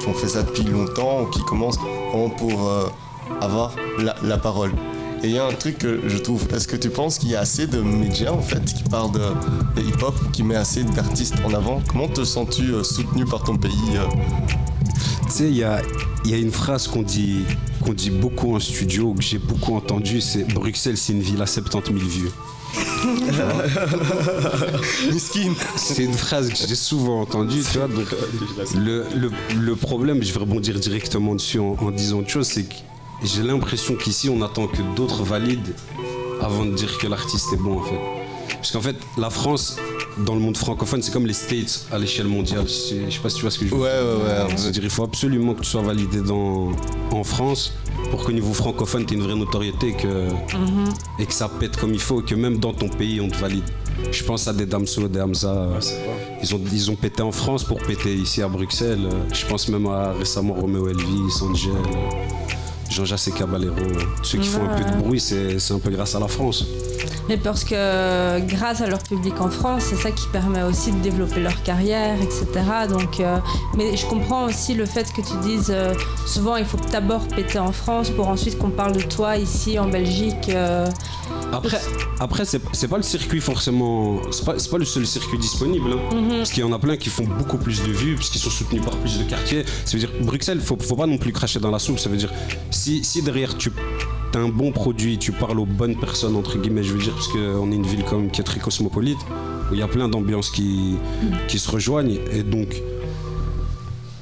qui ont fait ça depuis longtemps ou qui commencent vraiment pour avoir la parole. Et il y a un truc que je trouve, est-ce que tu penses qu'il y a assez de médias en fait qui parlent de hip-hop, qui met assez d'artistes en avant? Comment te sens-tu soutenu par ton pays? Tu sais, il y a une phrase qu'on dit beaucoup en studio, que j'ai beaucoup entendu, c'est Bruxelles, c'est une ville à 70 000 vieux. Miskin. C'est une phrase que j'ai souvent entendue, tu vois. Donc, le problème, je vais rebondir directement dessus en disant autre chose, c'est que j'ai l'impression qu'ici, on attend que d'autres valident avant de dire que l'artiste est bon, en fait. Parce qu'en fait, la France, dans le monde francophone, c'est comme les States à l'échelle mondiale. Je sais pas si tu vois ce que je veux dire. Ouais. C'est-à-dire qu'il faut absolument que tu sois validé en France pour qu'au niveau francophone, tu aies une vraie notoriété et que ça pète comme il faut, et que même dans ton pays, on te valide. Je pense à des Damso, des Hamza. Ils ont pété en France pour péter ici à Bruxelles. Je pense même à récemment Romeo Elvis, Angel, Jean-Jacques Caballero. Ceux qui font un peu de bruit, c'est un peu grâce à la France. Mais parce que grâce à leur public en France, c'est ça qui permet aussi de développer leur carrière, etc. Donc, mais je comprends aussi le fait que tu dises souvent il faut d'abord péter en France pour ensuite qu'on parle de toi ici en Belgique. Après c'est pas le circuit forcément, c'est pas le seul circuit disponible. Parce qu'il y en a plein qui font beaucoup plus de vues, parce qu'ils sont soutenus par plus de quartiers. Ça veut dire Bruxelles, faut pas non plus cracher dans la soupe. Ça veut dire si derrière tu as un bon produit, tu parles aux bonnes personnes, entre guillemets, je veux dire, parce qu'on est une ville quand même qui est très cosmopolite, où il y a plein d'ambiances qui se rejoignent, et donc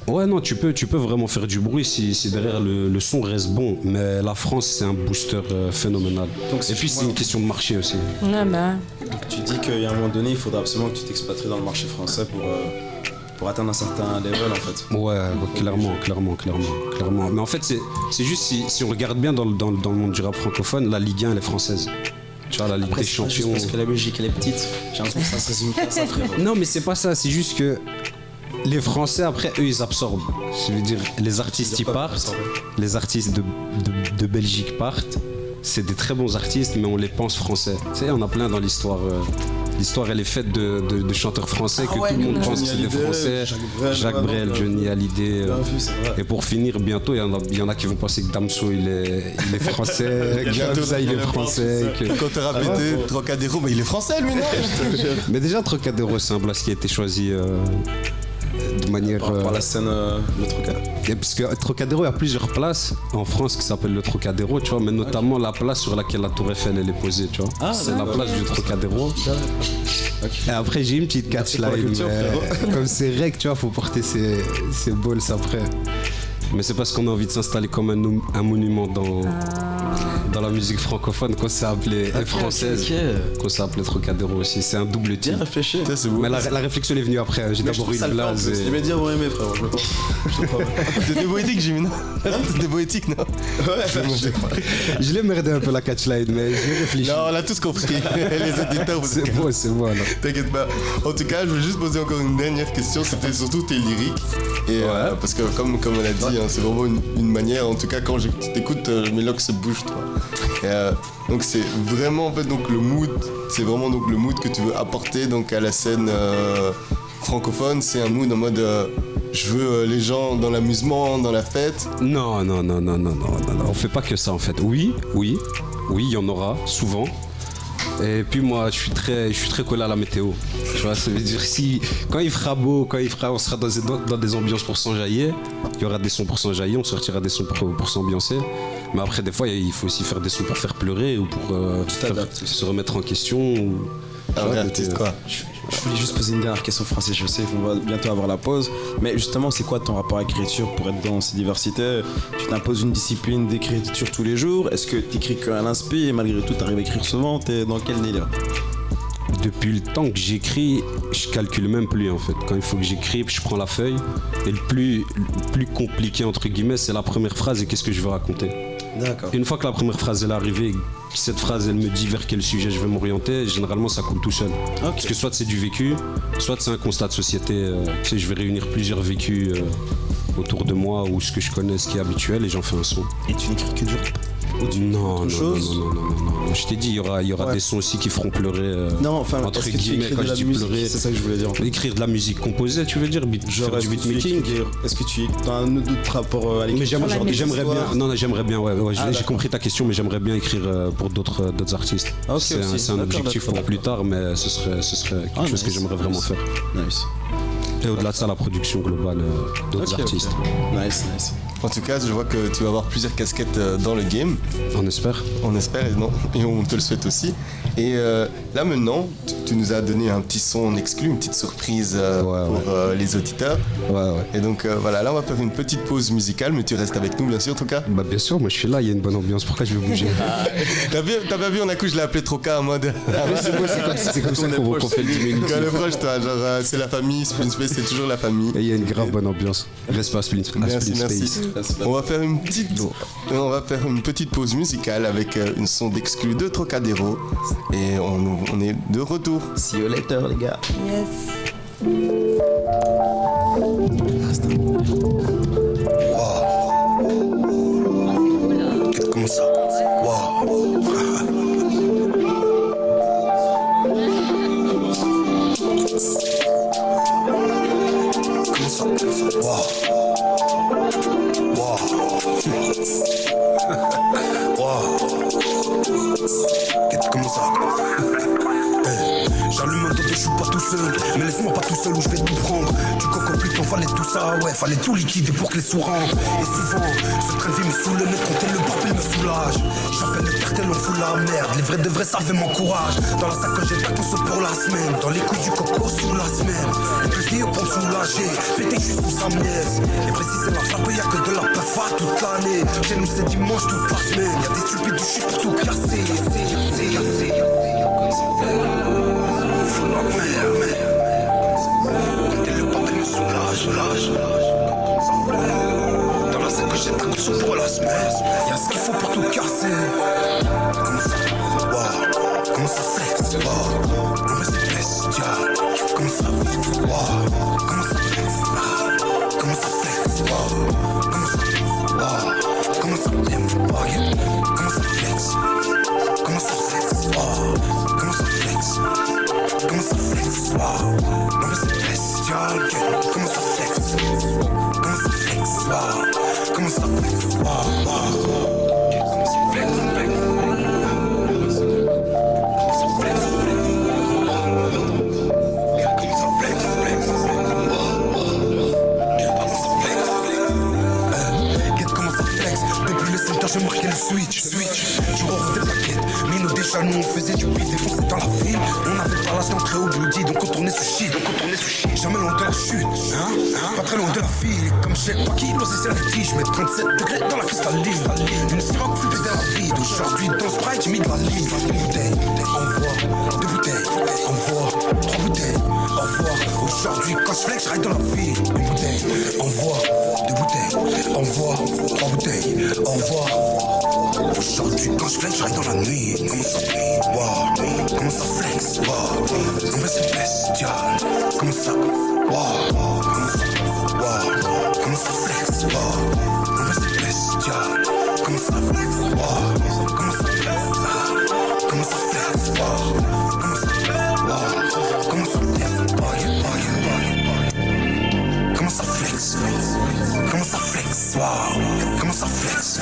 ouais, non, tu peux vraiment faire du bruit si derrière le son reste bon, mais la France, c'est un booster phénoménal. Donc, et puis c'est une question de marché aussi. Ouais, bah. Donc tu dis qu'à un moment donné, il faudra absolument que tu t'expatries dans le marché français pour atteindre un certain level, en fait. Ouais, clairement. Mais en fait, c'est juste si on regarde bien dans le monde du rap francophone, la Ligue 1, elle est française. Tu vois, la Ligue des Champions. Parce que la Belgique, elle est petite. J'ai l'impression que ça se résume pas à ça, frérot. Non, mais c'est pas ça. C'est juste que les Français, après, eux, ils absorbent. Je veux dire, les artistes, ils partent. Les artistes de Belgique partent. C'est des très bons artistes, mais on les pense français. Tu sais, on a plein dans l'histoire. L'histoire, elle est faite de chanteurs français que tout le monde pense que c'est des Français. Jacques Brel, Johnny Hallyday. Et pour finir, bientôt, il y en a qui vont penser que Damso, il est français. Bientôt, ça, il est français. Quand t'as répété Trocadéro, mais il est français, lui, non? Mais déjà, Trocadéro, c'est un blast qui a été choisi de manière... Par la scène, le Trocadéro. Parce que Trocadéro, il y a plusieurs places en France qui s'appellent le Trocadéro, tu vois, mais notamment la place sur laquelle la Tour Eiffel elle est posée, tu vois. C'est la place du Trocadéro. Et après, j'ai une petite catchline, comme c'est rec, tu vois, faut porter ses balls après. Mais c'est parce qu'on a envie de s'installer comme un monument dans la musique francophone qu'on s'est appelé française, qu'on s'est appelé Trocadéro aussi. C'est un double titre. Bien réfléchi. Mais la réflexion est venue après. J'ai d'abord eu une blase. Les médias vont aimer, frère. C'était poétique, j'ai mis non. C'était poétique, non? Ouais, je l'ai merdé un peu la catchline, mais j'ai réfléchi. Non, on a tous compris. Les auditeurs, c'est moi là. T'inquiète pas. En tout cas, je voulais juste poser encore une dernière question. C'était surtout tes lyriques. Et parce que comme on a dit, c'est vraiment une manière, en tout cas quand je t'écoute, mes locks se bougent, toi. Et, donc c'est vraiment en fait donc le mood, c'est vraiment donc le mood que tu veux apporter donc à la scène francophone. C'est un mood en mode je veux les gens dans l'amusement, dans la fête. Non, on fait pas que ça en fait. Oui, il y en aura souvent. Et puis moi, je suis très collé à la météo. Tu vois, ça veut dire quand il fera beau, on sera dans des ambiances pour s'enjailler. Il y aura des sons pour s'enjailler, on sortira des sons pour s'ambiancer. Mais après, des fois, il faut aussi faire des sons pour faire pleurer ou pour se remettre en question. Ou, un vrai artiste, quoi. Je voulais juste poser une dernière question, Francis. Je sais qu'on va bientôt avoir la pause. Mais justement, c'est quoi ton rapport à l'écriture pour être dans ces diversités? Tu t'imposes une discipline d'écriture tous les jours? Est-ce que tu écris qu'à l'inspi et malgré tout, tu arrives à écrire souvent? T'es dans quel délire? Depuis le temps que j'écris, je calcule même plus en fait. Quand il faut que j'écrive, je prends la feuille. Et le plus compliqué entre guillemets, c'est la première phrase et qu'est-ce que je veux raconter. D'accord. Une fois que la première phrase est arrivée, cette phrase elle me dit vers quel sujet je vais m'orienter, généralement ça coule tout seul. Okay. Parce que soit c'est du vécu, soit c'est un constat de société. Tu sais, je vais réunir plusieurs vécus autour de moi ou ce que je connais, ce qui est habituel et j'en fais un son. Et tu n'écris que du rap? Non, autre chose? non. Je t'ai dit, il y aura Ouais. des sons aussi qui feront pleurer. Non, enfin, entre est-ce que tu guillemets, écris quand de je la dis musique? pleurer. C'est ça que je voulais dire. Écrire de la musique composée, tu veux dire, faire Est-ce du que tu beatmaking. écris- Est-ce que tu as un autre rapport à Mais l'écriture? j'aimerais bien. Non, j'aimerais bien. Ouais, j'ai d'accord. compris ta question, mais j'aimerais bien écrire pour d'autres artistes. Ah, ok, c'est aussi. c'est un D'accord, objectif d'accord, pour plus tard, mais ce serait quelque chose que nice, j'aimerais vraiment nice. faire. Nice. Et au-delà de ça, la production globale d'autres Ok, artistes. ok. Nice. En tout cas, je vois que tu vas avoir plusieurs casquettes dans le game. On espère. On espère et on te le souhaite aussi. Et là maintenant, tu nous as donné un petit son en exclu, une petite surprise pour les auditeurs. Ouais. Et donc voilà, là on va faire une petite pause musicale, mais tu restes avec nous bien sûr, Troca. Bah bien sûr, moi je suis là, il y a une bonne ambiance. Pourquoi je vais bouger? T'as pas vu, on a coup je l'ai appelé Troca en mode. C'est comme ça qu'on fait le 10 minutes. Quand on est proche, toi, genre c'est la famille, Spleen Space c'est toujours la famille. Et il y a une grave bonne ambiance. Reste pas à Spleen Merci. Space. On va faire une petite pause musicale avec une son d'exclu de Trocadéro et on est de retour. See you later, les gars. Yes. Comment ça? Comment ça? Comment ça? J'allume un dodo, je suis pas tout seul. Mais laisse-moi pas tout seul ou je vais tout prendre. Du coco plus t'en fallait tout ça, ouais, fallait tout liquider pour que les sous rentrent. Et souvent, ce train de vie me saoule, mais compter le papier me soulage. J'appelle le cartel, on fout la merde. Les vrais de vrais, ça fait mon courage. Dans la sacoche, j'ai pas conso pour la semaine. Dans les coups du coco sous la semaine. Les petits pour me soulager, péter juste pour sa miesse. Et préciser la frappe, y'a que de la pefa toute l'année. Chez nous, c'est dimanche toute la semaine. Y'a des stupides du shit pour tout casser. Fous la merde. Et le papier me soulage. Dans la sacoche, j'ai ta conso pour la semaine. Y'a ce qu'il faut pour tout casser. Comment ça? Wow. Comment ça flex? Wow. Non mais c'est bestial. Comment ça? Wow. Comment ça flex? Comment ça flex? Wow. Comment ça? Wow. Comment ça flex? Comment ça flex? Comment ça flex? Wow. Comment ça flex? Comment ça flex? Wow. Non mais c'est bestial. Comment ça flex? Comment ça flex? Wow. Comment ça flex? Wow. Comment ça flex? J'ai marqué le switch. Tu ouvres des plaquettes, mais nous déjà nous on faisait du beat défoncé dans la ville. On avait pas l'âge d'entrer au bloody, donc on tournait ce shit. Jamais loin de la chute, pas très loin de la file. Comme je sais pas qui l'ose c'est la tige. J'mets 37 degrés dans la cristalline. Une siroc flippée dans la vide. Aujourd'hui dans Sprite j'ai mis de la ligne. Une bouteille, envoie, 2 bouteilles, envoie, 3 bouteilles, au revoir. Aujourd'hui quand je flex, je ride dans la ville. Une bouteille, envoie, 2 bouteilles, envoie, 3 bouteilles, au revoir. Aujourd'hui quand je flex, je ride dans la nuit. Comment ça? Wow. Comment ça flex? Wow. Non mais c'est bestial. Comment ça? Wow. Comment ça? Wow. Comment ça flex? Wow. Non mais c'est bestial. Comment ça? Wow. Comment ça flex? Comment ça flex? Wow. Comment ça flex? Wow. Comment ça flex? Comment ça flex? Comment ça flex? Wow. Comment ça flex?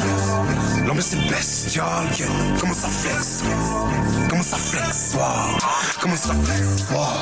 Non mais c'est bestial. Comment ça flex? Comment ça flex? Wow. Comment ça flex? Wow.